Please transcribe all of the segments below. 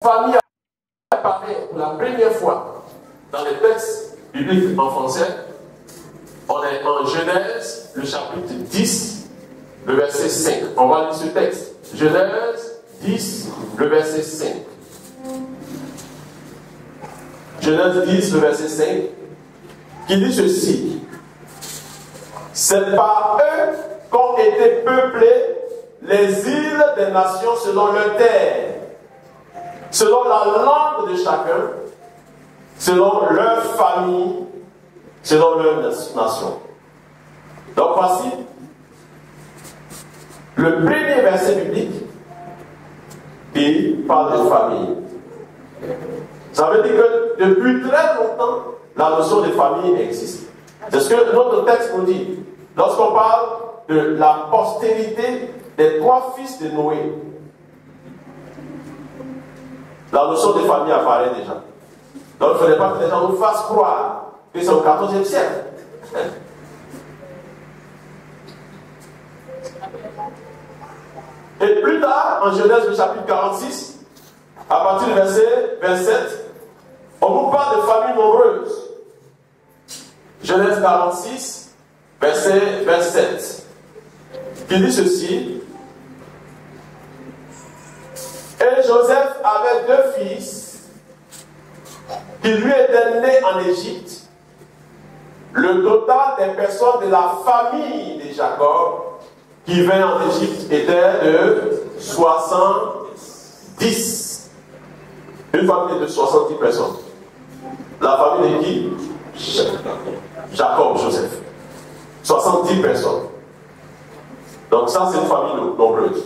famille apparaît pour la première fois dans les textes bibliques en français, on est en Genèse, le chapitre 10, le verset 5. On va lire ce texte. Genèse 10, le verset 5. Genèse 10, le verset 5, qui dit ceci. C'est par eux qu'ont été peuplées les îles des nations selon leur terre, selon la langue de chacun, selon leur famille, selon leur nation. Donc voici le premier verset biblique qui parle de famille. Ça veut dire que depuis très longtemps, la notion de famille existe. C'est ce que notre texte nous dit. Lorsqu'on parle de la postérité des 3 fils de Noé, la notion de famille apparaît déjà. Donc il ne faudrait pas que les gens nous fassent croire que c'est au XIVe siècle. Et plus tard, en Genèse, le chapitre 46, à partir du verset 27, on vous parle de familles nombreuses. Genèse 46, verset 27, qui dit ceci. Et Joseph avait 2 fils qui lui étaient nés en Égypte. Le total des personnes de la famille de Jacob qui vint en Égypte était de 70. Une famille de 70 personnes. La famille de qui? Jacob, Joseph. 70 personnes. Donc ça, c'est une famille nombreuse.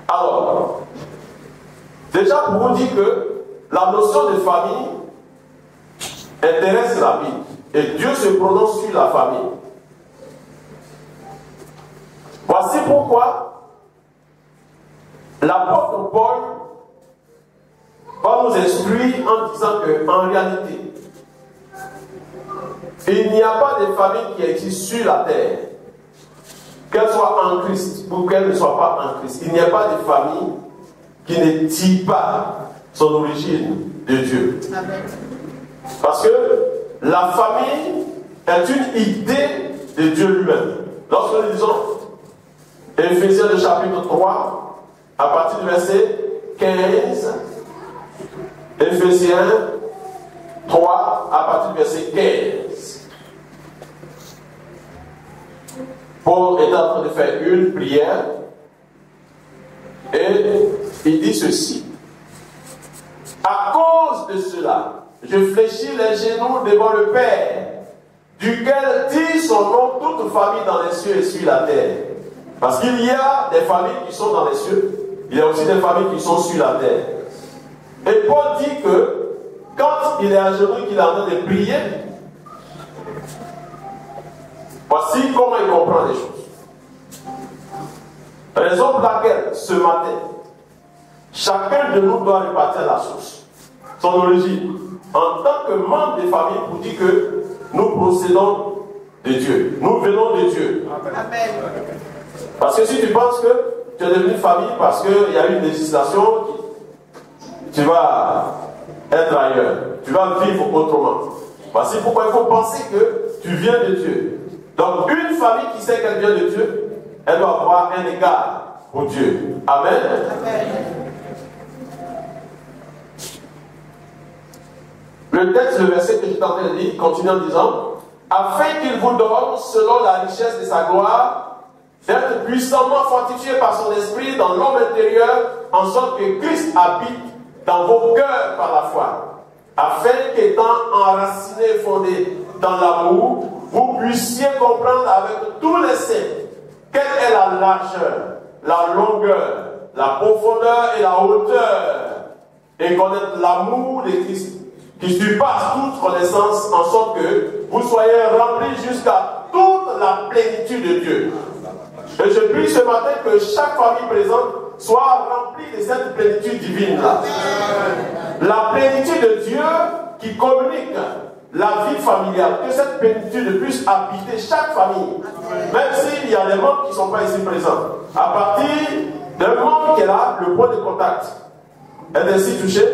Alors, déjà pour vous dire que la notion de famille intéresse la Bible. Et Dieu se prononce sur la famille. Voici pourquoi l'apôtre Paul va nous instruire en disant qu'en réalité, il n'y a pas de famille qui existe sur la terre, qu'elle soit en Christ ou qu'elle ne soit pas en Christ. Il n'y a pas de famille qui ne tire pas son origine de Dieu. Amen. Parce que la famille est une idée de Dieu lui-même. Lorsque nous lisons Éphésiens le chapitre 3, à partir du verset 15, Éphésiens 3, à partir du verset 15. Paul est en train de faire une prière et il dit ceci. À cause de cela, je fléchis les genoux devant le Père, duquel dit son nom toute famille dans les cieux et sur la terre. Parce qu'il y a des familles qui sont dans les cieux, il y a aussi des familles qui sont sur la terre. Et Paul dit que quand il est à genoux, qu'il est en train de prier, voici comment il comprend les choses. Raison pour laquelle, ce matin, chacun de nous doit répartir la source, son origine, en tant que membre des familles, pour dire que nous procédons de Dieu. Nous venons de Dieu. Amen. Parce que si tu penses que tu es devenu famille parce qu'il y a une législation, tu vas être ailleurs. Tu vas vivre autrement. Voici pourquoi il faut penser que tu viens de Dieu. Donc une famille qui sait qu'elle vient de Dieu, elle doit avoir un égard pour Dieu. Amen. Amen. Le texte, le verset que je suis en train de lire, continue en disant, afin qu'il vous donne, selon la richesse de sa gloire, d'être puissamment fortifié par son esprit dans l'homme intérieur, en sorte que Christ habite dans vos cœurs par la foi, afin qu'étant enracinés et fondés dans l'amour, vous puissiez comprendre avec tous les saints quelle est la largeur, la longueur, la profondeur et la hauteur, et connaître l'amour de Christ, qui surpasse toute connaissance, en sorte que vous soyez remplis jusqu'à toute la plénitude de Dieu. Et je prie ce matin que chaque famille présente soit remplie de cette plénitude divine-là. La plénitude de Dieu qui communique la vie familiale, que cette plénitude puisse habiter chaque famille. Même s'il y a des membres qui ne sont pas ici présents. À partir d'un membre qui est là, le point de contact, est ainsi touchée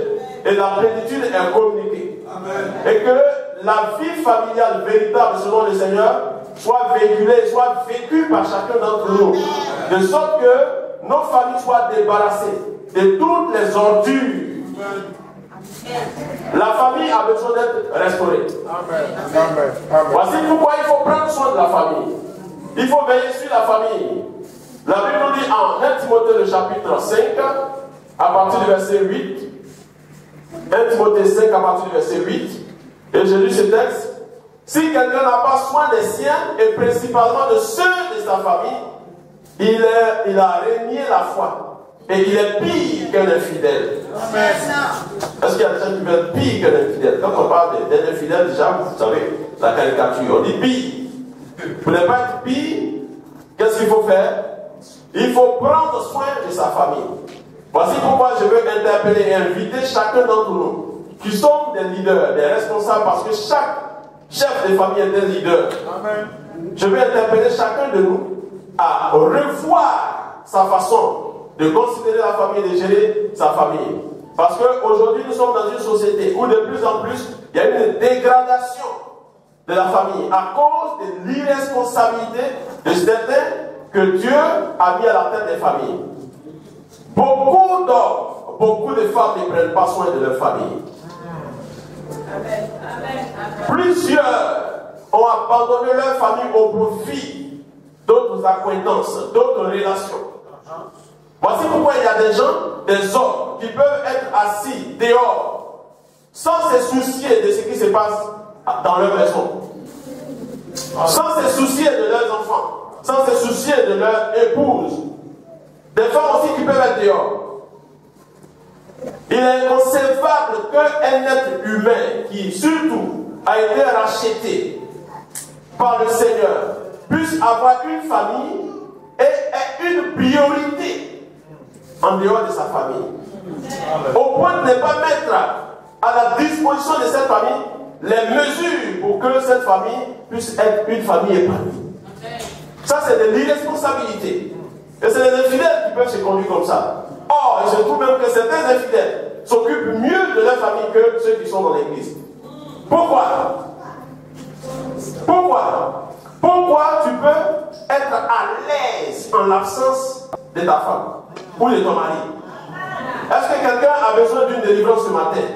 et la plénitude est communiquée. Amen. Et que la vie familiale véritable selon le Seigneur soit véhiculée, soit vécue par chacun d'entre nous. De sorte que nos familles soient débarrassées de toutes les ordures. La famille a besoin d'être restaurée. Amen. Voici pourquoi il faut prendre soin de la famille. Il faut veiller sur la famille. La Bible nous dit en 1 Timothée le chapitre 5, à partir du verset 8. 1 Timothée 5 à partir du verset 8. Et j'ai lu ce texte. Si quelqu'un n'a pas soin des siens, et principalement de ceux de sa famille, il a renié la foi. Et il est pire qu'un infidèle. Amen. Est-ce qu'il y a des gens qui veulent être pire qu'un infidèle? Quand on parle d'un infidèle, déjà, vous savez, la caricature, on dit pire. Pour ne pas être pire, qu'est-ce qu'il faut faire? Il faut prendre soin de sa famille. Voici pourquoi je veux interpeller et inviter chacun d'entre nous, qui sommes des leaders, des responsables, parce que chaque chef de famille est un leader. Amen. Je veux interpeller chacun de nous à revoir sa façon de considérer la famille et de gérer sa famille. Parce qu'aujourd'hui, nous sommes dans une société où de plus en plus, il y a une dégradation de la famille à cause de l'irresponsabilité de certains que Dieu a mis à la tête des familles. Beaucoup d'hommes, beaucoup de femmes ne prennent pas soin de leur famille. Plusieurs ont abandonné leur famille au profit d'autres acquaintances, d'autres relations. Voici pourquoi il y a des gens, des hommes, qui peuvent être assis dehors, sans se soucier de ce qui se passe dans leur maison, sans se soucier de leurs enfants, sans se soucier de leur épouse. Des femmes aussi qui peuvent être dehors. Il est inconcevable qu'un être humain qui, surtout, a été racheté par le Seigneur, puisse avoir une famille et ait une priorité en dehors de sa famille. Au point de ne pas mettre à la disposition de cette famille les mesures pour que cette famille puisse être une famille épanouie. Ça, c'est de l'irresponsabilité. Et c'est les infidèles qui peuvent se conduire comme ça. Or, il se trouve même que certains infidèles s'occupent mieux de leur famille que ceux qui sont dans l'église. Pourquoi? Pourquoi tu peux être à l'aise en l'absence de ta femme ou de ton mari? Est-ce que quelqu'un a besoin d'une délivrance ce matin?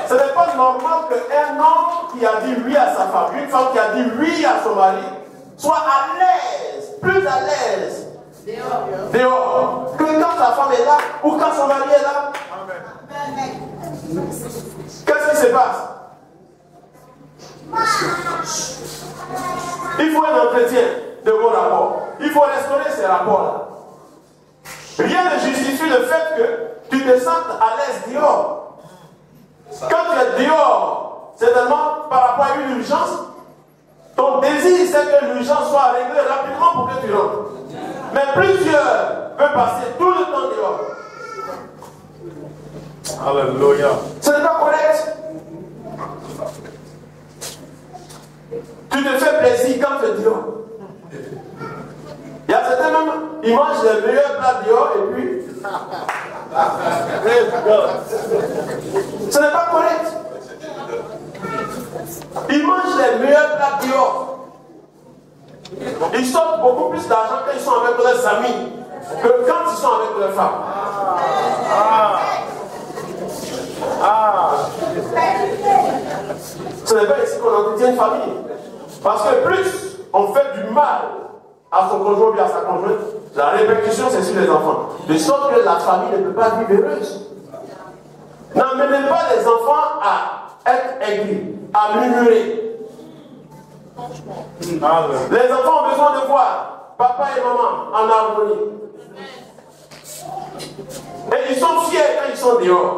Ce n'est pas normal qu'un homme qui a dit oui à sa femme, une femme qui a dit oui à son mari, soit à l'aise, plus à l'aise dehors que quand sa femme est là ou quand son mari est là. Qu'est-ce qui se passe? Il faut un entretien de vos rapports. Il faut restaurer ces rapports-là. Rien ne justifie le fait que tu te sentes à l'aise dehors. Quand tu es dehors, certainement par rapport à une urgence, ton désir c'est que l'urgence soit réglée rapidement pour que tu rentres. Mais plusieurs peuvent passer tout le temps dehors. Alléluia. Ce n'est pas correct. Tu te fais plaisir quand tu es dehors. Il y a certains même, ils mangent les meilleurs plats dehors et puis. Ce n'est pas correct. Ils mangent les meilleurs plats dehors. Ils sortent beaucoup plus d'argent quand ils sont avec leurs amis que quand ils sont avec leurs femmes. Ce n'est pas ici qu'on entretient une famille. Parce que plus on fait du mal à son conjoint ou à sa conjointe, la répercussion c'est sur les enfants. De sorte que la famille ne peut pas vivre heureuse. N'amenez pas les enfants à être aigris, à murmurer. Les enfants ont besoin de voir papa et maman en harmonie. Et ils sont fiers quand ils sont dehors.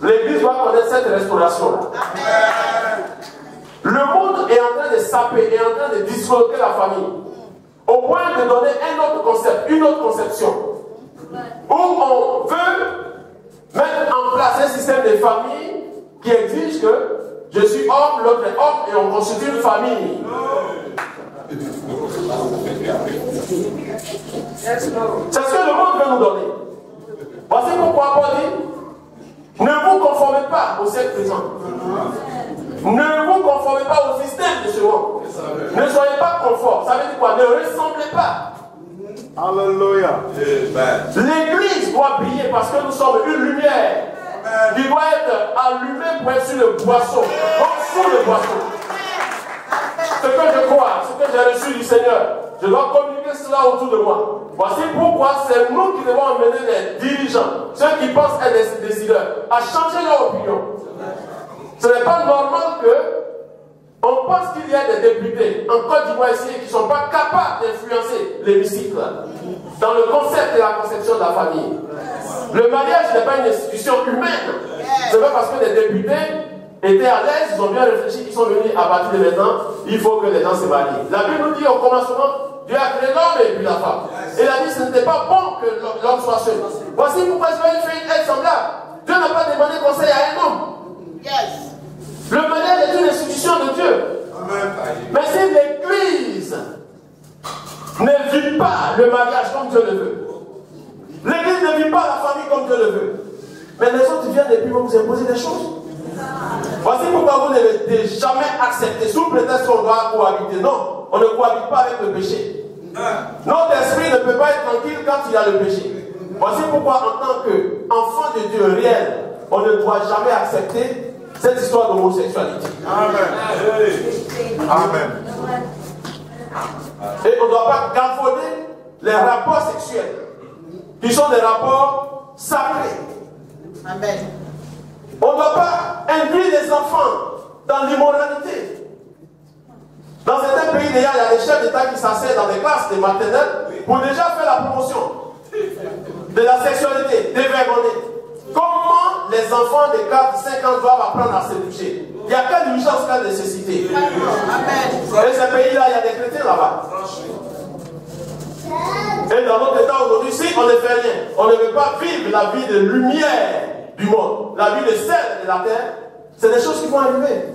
L'Église doit connaître cette restauration-là. Le monde est en train de saper, est en train de disloquer la famille. Au point de donner un autre concept, une autre conception. Où on veut mettre en place un système de famille qui exige que je suis homme, l'autre est homme et on constitue une famille. C'est ce que le monde veut nous donner. Voici pourquoi Paul dit, ne vous conformez pas au siècle présent. Ne vous conformez pas au système de ce monde. Ne soyez pas conformes. Ça veut dire quoi? Ne ressemblez pas. Alléluia. L'église doit briller parce que nous sommes une lumière qui doit être allumée pour être sur le boisseau, donc sous le boisseau. Ce que je crois, ce que j'ai reçu du Seigneur, je dois communiquer cela autour de moi. Voici pourquoi c'est nous qui devons emmener les dirigeants, ceux qui pensent être des décideurs, à changer leur opinion. Ce n'est pas normal que on pense qu'il y a des députés en Côte d'Ivoire ici qui ne sont pas capables d'influencer l'hémicycle dans le concept et la conception de la famille. Le mariage n'est pas une institution humaine. C'est pas parce que les députés étaient à l'aise, ils ont bien réfléchi, ils sont venus à partir de maintenant, il faut que les gens se marient. La Bible nous dit au commencement, Dieu a créé l'homme et puis la femme. Et il a dit que ce n'était pas bon que l'homme soit seul. Voici pourquoi Dieu fait une aide semblable. Dieu n'a pas demandé conseil à un homme. Yes. Le mariage est une institution de Dieu. Amen. Mais si l'Église ne vit pas le mariage comme Dieu le veut, l'Église ne vit pas la famille comme Dieu le veut, mais les autres viennent et puis vont vous imposer des choses. Voici pourquoi vous ne devez jamais accepter, sous prétexte qu'on doit cohabiter. Non, on ne cohabite pas avec le péché. Notre esprit ne peut pas être tranquille quand il y a le péché. Voici pourquoi en tant qu'enfant de Dieu réel, on ne doit jamais accepter cette histoire d'homosexualité. Amen. Amen. Et on ne doit pas galvauder les rapports sexuels, qui sont des rapports sacrés. Amen. On ne doit pas induire les enfants dans l'immoralité. Dans certains pays, déjà, il y a des chefs d'État qui s'asseyent dans des classes de maternelle pour déjà faire la promotion de la sexualité, dévergondée. Comment les enfants de 4-5 ans doivent apprendre à se toucher? Il n'y a qu'une urgence, qu'une nécessité. Amen. Et ces pays-là, il y a des chrétiens là-bas. Et dans notre état aujourd'hui, si on ne fait rien, on ne veut pas vivre la vie de lumière du monde, la vie de sel de la terre, c'est des choses qui vont arriver.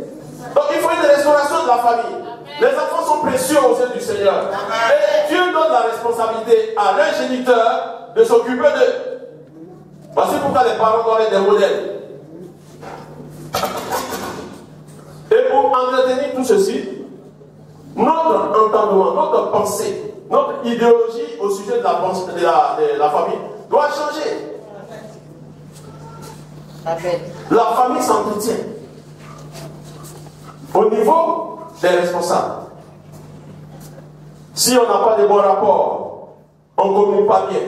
Donc il faut une restauration de la famille. Les enfants sont précieux aux yeux du Seigneur. Et Dieu donne la responsabilité à leur géniteur de s'occuper d'eux. Voici pourquoi les parents doivent être des modèles. Et pour entretenir tout ceci, notre entendement, notre pensée, notre idéologie au sujet de la famille doit changer. La famille s'entretient au niveau des responsables. Si on n'a pas de bons rapports, on ne communique pas bien,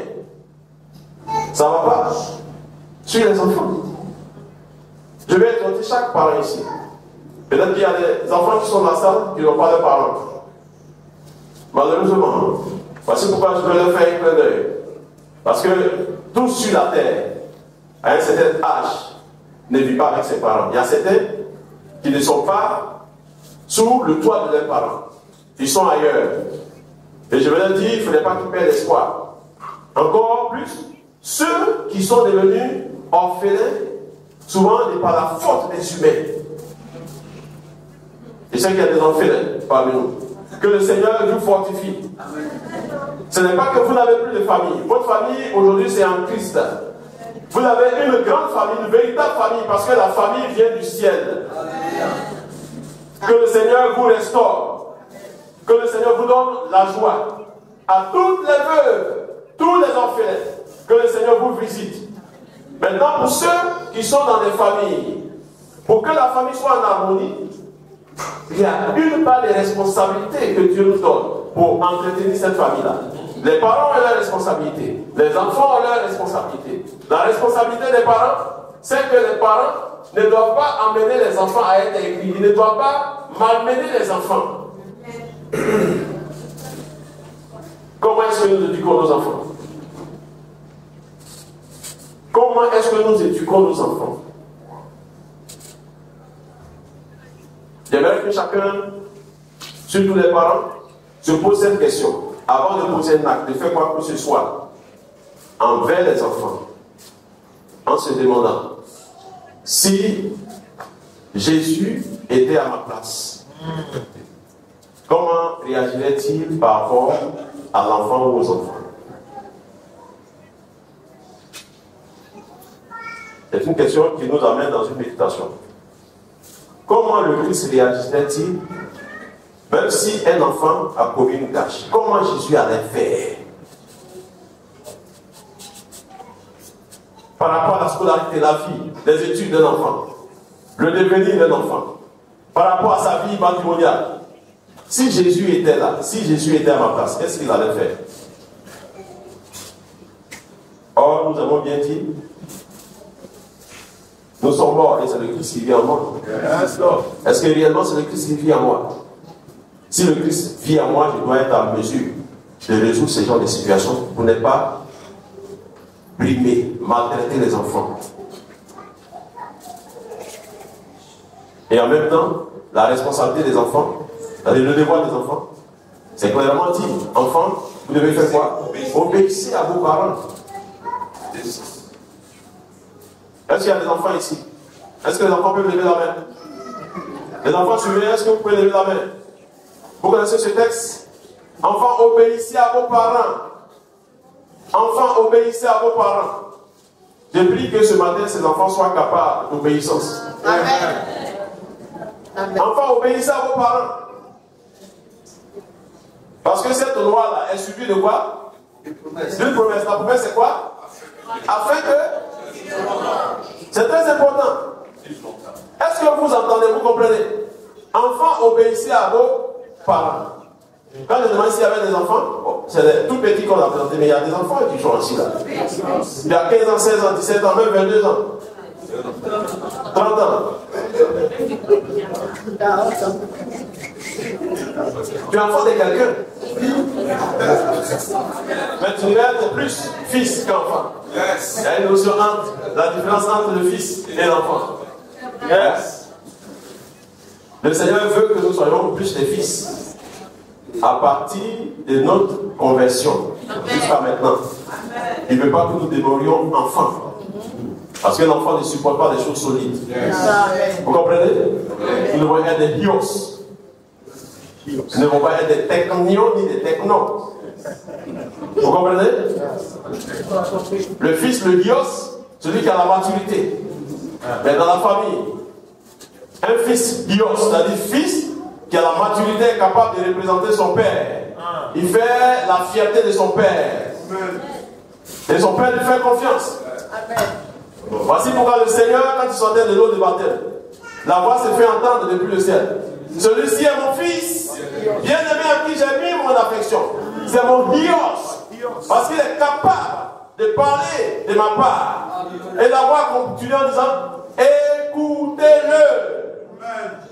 ça ne va pas sur les enfants. Je vais exhorter chaque parent ici. Peut-être qu'il y a des enfants qui sont dans la salle qui n'ont pas de parents. Malheureusement, voici pourquoi je veux leur faire un clin d'œil. Parce que tous sur la terre, à un certain âge, ne vivent pas avec ses parents. Il y a certains qui ne sont pas sous le toit de leurs parents. Ils sont ailleurs. Et je veux leur dire, il ne faudrait pas qu'ils perdent l'espoir. Encore plus, ceux qui sont devenus orphelins, souvent par la faute des humains. Et c'est qu'il y a des orphelins parmi nous. Que le Seigneur vous fortifie. Ce n'est pas que vous n'avez plus de famille. Votre famille, aujourd'hui, c'est en Christ. Vous avez une grande famille, une véritable famille, parce que la famille vient du ciel. Que le Seigneur vous restaure. Que le Seigneur vous donne la joie. À toutes les veuves, tous les orphelins, que le Seigneur vous visite. Maintenant, pour ceux qui sont dans des familles, pour que la famille soit en harmonie, il y a une part des responsabilités que Dieu nous donne pour entretenir cette famille-là. Les parents ont leur responsabilité. Les enfants ont leur responsabilité. La responsabilité des parents, c'est que les parents ne doivent pas emmener les enfants à être aigris. Ils ne doivent pas malmener les enfants. Comment est-ce que nous éduquons nos enfants? Comment est-ce que nous éduquons nos enfants? J'aimerais que chacun, surtout les parents, se pose cette question. Avant de poser un acte, de faire quoi que ce soit envers les enfants, en se demandant si Jésus était à ma place, comment réagirait-il par rapport à l'enfant ou aux enfants? C'est une question qui nous amène dans une méditation. Comment le Christ réagirait-il, même si un enfant a commis une tâche? Comment Jésus allait faire? Par rapport à la scolarité, la vie, les études d'un enfant, le devenir d'un enfant, par rapport à sa vie matrimoniale. Si Jésus était là, si Jésus était à ma place, qu'est-ce qu'il allait faire? Or, nous avons bien dit, nous sommes morts et c'est le Christ qui vit en moi. Est-ce que réellement c'est le Christ qui vit en moi? Si le Christ vit en moi, je dois être en mesure de résoudre ce genre de situations pour ne pas brimer, maltraiter les enfants. Et en même temps, la responsabilité des enfants, le devoir des enfants, c'est clairement dit, enfants, vous devez faire quoi? Obéissez à vos parents. Est-ce qu'il y a des enfants ici? Est-ce que les enfants peuvent lever la main? Les enfants surveillants, est-ce que vous pouvez lever la main? Vous connaissez ce texte? Enfants, obéissez à vos parents. Enfants, obéissez à vos parents. Je prie que ce matin, ces enfants soient capables d'obéissance. Amen. Enfants, obéissez à vos parents. Parce que cette loi-là est suivie de quoi? D'une promesse. La promesse, c'est quoi? Afin que... C'est très important. Est-ce que vous entendez, vous comprenez? Enfants, obéissez à vos parents. Quand je demande s'il y avait des enfants, bon, c'est les tout petits qu'on a présenté, mais il y a des enfants qui sont assis là. Il y a 15 ans, 16 ans, 17 ans, même 22 ans. 30 ans. Tu es enfant de quelqu'un. Mais tu dois être plus fils qu'enfant. Il y a une notion entre la différence entre le fils et l'enfant. Yes. Le Seigneur veut que nous soyons plus des fils à partir de notre conversion jusqu'à maintenant. Il ne veut pas que nous démorions enfants. Parce que l'enfant ne supporte pas des choses solides. Yes. Vous comprenez? Nous devons être des hios. Nous ne devons pas être des technions ni des technos. Vous comprenez? Le fils, le hios, celui qui a la maturité. Mais dans la famille, un fils hios, c'est-à-dire fils qui a la maturité, est capable de représenter son père. Il fait la fierté de son père. Et son père lui fait confiance. Voici pourquoi le Seigneur, quand il sortait de l'eau de baptême, la voix se fait entendre depuis le ciel. Celui-ci est mon fils, bien-aimé à qui j'ai mis mon affection. C'est mon hios. Parce qu'il est capable de parler de ma part. Et la voix continue en disant, écoutez-le.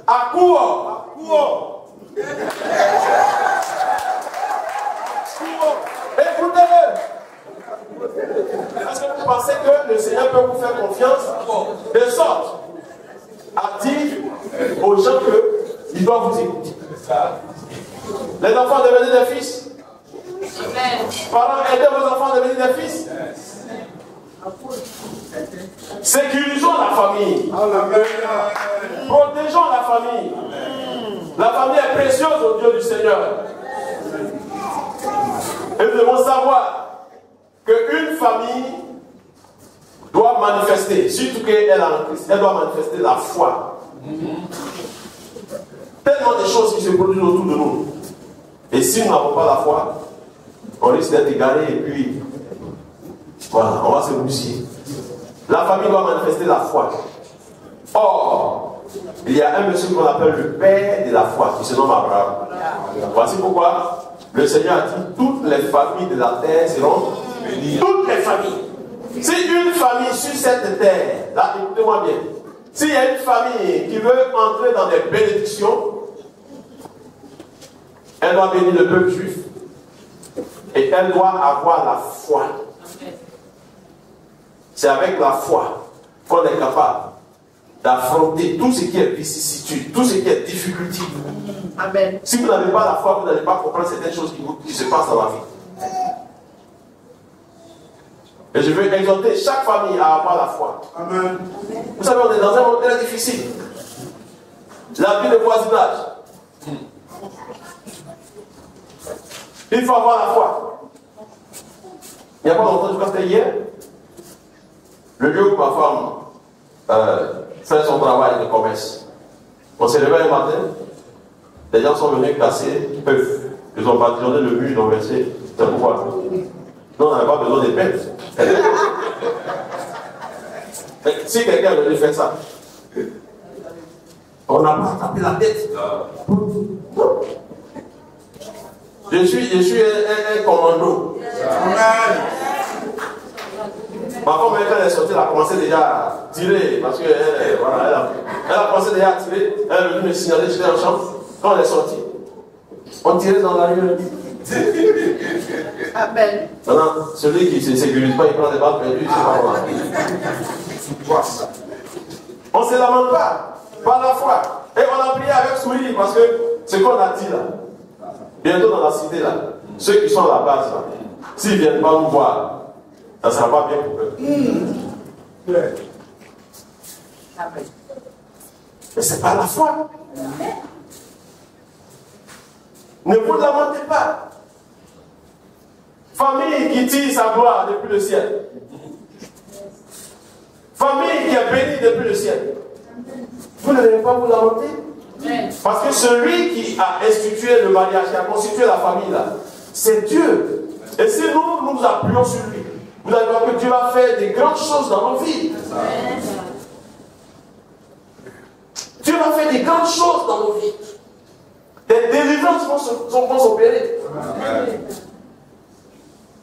À court. Écoutez-le. Est-ce que vous pensez que le Seigneur peut vous faire confiance de sorte à dire aux gens qu'ils doivent vous écouter? Les enfants devenez des fils. Parents, aidez vos enfants à devenir des fils. Sécurisons la famille. Protégeons la famille. La famille est précieuse aux yeux du Seigneur. Et nous devons savoir qu'une famille doit manifester, surtout qu'elle a un Christ, elle doit manifester la foi. Tellement de choses qui se produisent autour de nous. Et si nous n'avons pas la foi, on risque d'être égaré et puis voilà, on va se bousiller. La famille doit manifester la foi. Or, il y a un monsieur qu'on appelle le père de la foi, qui se nomme Abraham. Voici pourquoi le Seigneur a dit toutes les familles de la terre seront bénies. Toutes les familles. Si une famille sur cette terre, là, écoutez-moi bien, s'il y a une famille qui veut entrer dans des bénédictions, elle doit bénir le peuple juif. Et elle doit avoir la foi. C'est avec la foi qu'on est capable d'affronter tout ce qui est vicissitude, tout ce qui est difficulté. Amen. Si vous n'avez pas la foi, vous n'allez pas comprendre certaines choses qui se passent dans la vie. Et je veux exhorter chaque famille à avoir la foi. Amen. Vous savez, on est dans un monde très difficile. La vie de voisinage. Il faut avoir la foi. Il n'y a pas longtemps, je crois que c'était hier, le lieu où ma femme faire son travail de commerce. On s'est levé un matin, les gens sont venus casser, ils ont badigeonné le mur, ils ont versé. C'est pourquoi? Non, on n'a pas besoin de bêtes. Si quelqu'un veut faire ça, on n'a pas tapé la tête. Non. Je suis un commando. Amen. Ma femme, quand elle est sortie, elle a commencé déjà à tirer. Parce qu'elle voilà, elle a commencé déjà à tirer. Elle est venue me signaler, j'étais en chambre. Quand elle est sortie, on tirait dans la rue. Amen. Maintenant, celui qui ne se sécurise pas, il prend des balles perdues, c'est pas moi. On ne se lamente pas, par la foi. Et on a prié avec sourire parce que ce qu'on a dit là, bientôt dans la cité là, ceux qui sont à la base là, s'ils ne viennent pas nous voir, ça ne sera pas bien pour eux. Mais c'est pas la foi. Ne vous lamentez pas. Famille qui tire sa gloire depuis le ciel. Famille qui est bénie depuis le ciel. Vous ne devez pas vous lamenter. Parce que celui qui a institué le mariage, qui a constitué la famille là, c'est Dieu. Et si nous nous appuyons sur lui, vous allez voir que Dieu va faire des grandes choses dans nos vies. Dieu va faire des grandes choses dans nos vies. Des délivrances vont s'opérer.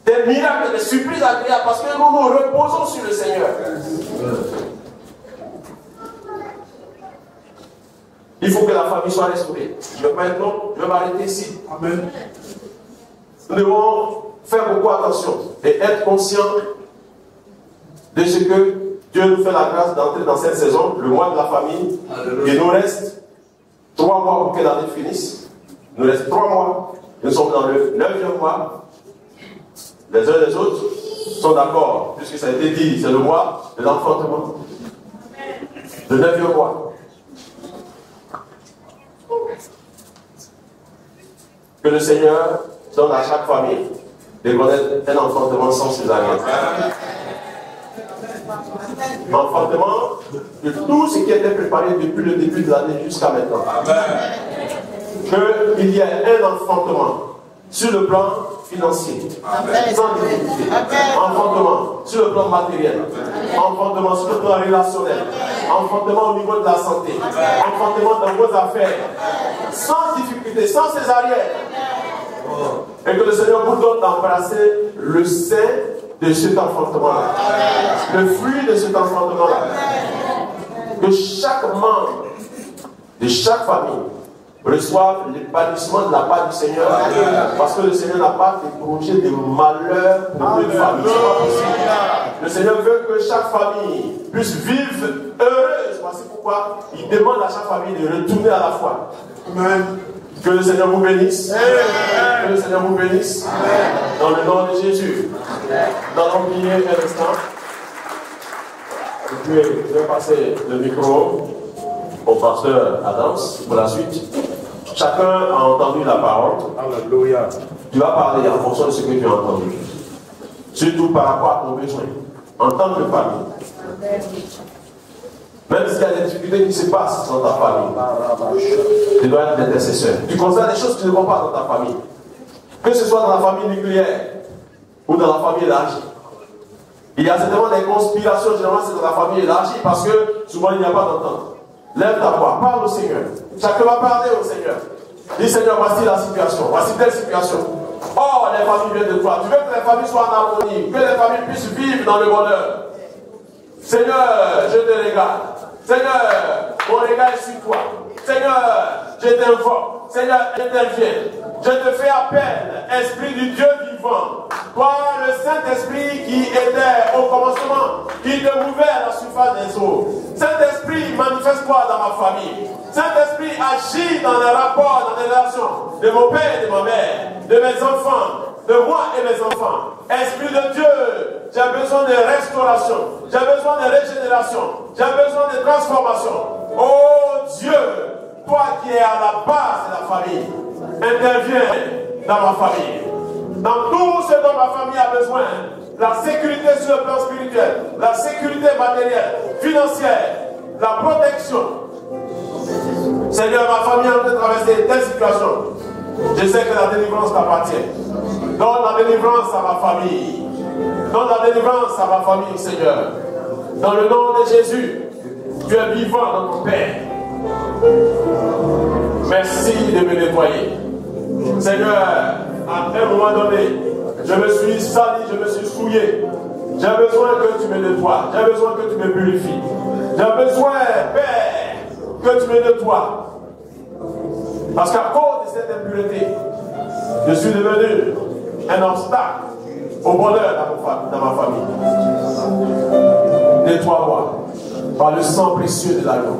Des miracles, des surprises agréables, parce que nous nous reposons sur le Seigneur. Il faut que la famille soit restaurée. Maintenant, je vais m'arrêter ici. Amen. Nous devons faire beaucoup attention et être conscients de ce que Dieu nous fait la grâce d'entrer dans cette saison, le mois de la famille. Alléluia. Il nous reste 3 mois pour que l'année finisse. Il nous reste 3 mois. Nous sommes dans le 9e mois. Les uns et les autres sont d'accord, puisque ça a été dit, c'est le mois de l'enfantement. Le 9e mois. Que le Seigneur donne à chaque famille de connaître un enfantement sans césarienne. Enfantement de tout ce qui était préparé depuis le début de l'année jusqu'à maintenant. Qu'il y ait un enfantement sur le plan financier, sans difficulté. Enfantement sur le plan matériel. Enfantement sur le plan relationnel. Enfantement au niveau de la santé. Enfantement dans vos affaires. Sans difficulté, sans césarienne. Et que le Seigneur vous donne d'embrasser le sein de cet enfantement-là. Le fruit de cet enfantement-là. Que chaque membre de chaque famille reçoivent l'épanouissement de la part du Seigneur. Parce que le Seigneur n'a pas des projets de malheur pour une famille. C'est pas possible. Le Seigneur veut que chaque famille puisse vivre heureuse. Voici pourquoi il demande à chaque famille de retourner à la foi. Amen. Que le Seigneur vous bénisse. Amen. Que le Seigneur vous bénisse. Amen. Dans le nom de Jésus. Nous allons prier un instant. Et puis, je vais passer le micro au pasteur Adams pour la suite. Chacun a entendu la parole. Alléluia. Tu vas parler en fonction de ce que tu as entendu. Surtout par rapport à ton besoin. En tant que famille. Même s'il y a des difficultés qui se passent dans ta famille, tu dois être l'intercesseur. Tu constates des choses qui ne vont pas dans ta famille. Que ce soit dans la famille nucléaire ou dans la famille élargie. Il y a certainement des conspirations, généralement c'est dans la famille élargie parce que souvent il n'y a pas d'entente. Lève ta voix, parle au Seigneur. Chacun va parler au Seigneur. Dis Seigneur, voici la situation, voici telle situation. Oh, les familles viennent de toi. Tu veux que les familles soient en harmonie, que les familles puissent vivre dans le bonheur. Seigneur, je te regarde. Seigneur, mon regard est sur toi. Seigneur, je t'invoque. Seigneur, interviens. Je te fais appel, Esprit du Dieu vivant. Toi, le Saint-Esprit qui était au commencement, qui te mouvait à la surface des eaux. Saint-Esprit, manifeste-toi dans ma famille. Saint-Esprit, agis dans les rapports, dans les relations de mon père et de ma mère, de mes enfants, de moi et mes enfants. Esprit de Dieu, j'ai besoin de restauration, j'ai besoin de régénération, j'ai besoin de transformation. Oh Dieu, toi qui es à la base de la famille, interviens dans ma famille. Dans tout ce dont ma famille a besoin, la sécurité sur le plan spirituel, la sécurité matérielle, financière, la protection. Seigneur, ma famille est en train de traverser telle situation. Je sais que la délivrance t'appartient. Donne la délivrance à ma famille. Donne la délivrance à ma famille, Seigneur. Dans le nom de Jésus, tu es vivant, notre Père. Merci de me nettoyer. Seigneur, à un moment donné, je me suis sali, je me suis souillé. J'ai besoin que tu me nettoies. J'ai besoin que tu me purifies. J'ai besoin, Père, que tu me nettoies. Parce qu'à cause de cette impureté, je suis devenu un obstacle au bonheur dans ma famille. Nettoie-moi par le sang précieux de l'agneau.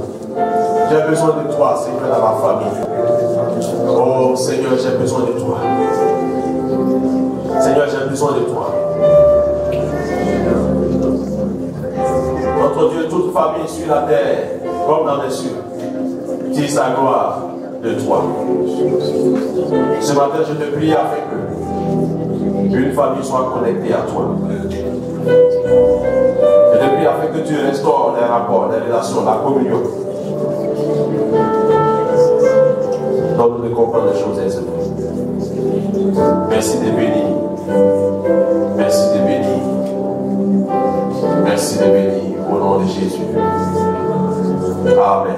J'ai besoin de toi, Seigneur, dans ma famille. Oh Seigneur, j'ai besoin de toi. Seigneur, j'ai besoin de toi. Notre Dieu, toute famille sur la terre, comme dans les cieux, dit sa gloire de toi. Ce matin, je te prie afin qu'une famille soit connectée à toi. Je te prie afin que tu restaures les rapports, les relations, la communion. Donne-nous de comprendre les choses aisément. Merci de bénir. Merci de bénir. Merci de bénir au nom de Jésus. Amen.